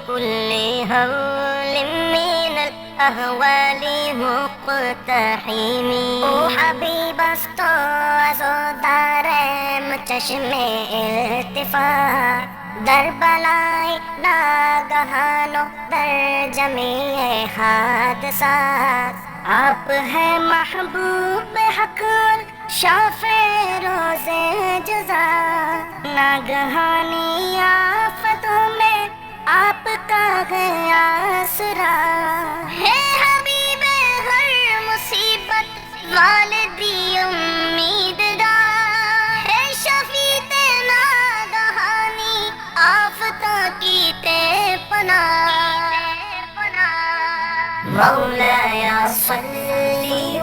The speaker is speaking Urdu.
كل هول من الأهوال مقتحم. او حبیب است و عزادارم چشم التفات در بلای ناگهان و در جمیع حادثات. آپ ہے محبوب حق شافع روز جزا، ناگہانی آفتوں میں آپ کا ہے آسرا. ہے حبیب ہر مصیبت والدی امیدگار، ہے شفیع ناگہانی آفتوں کی تے پناہ. مولایا صلی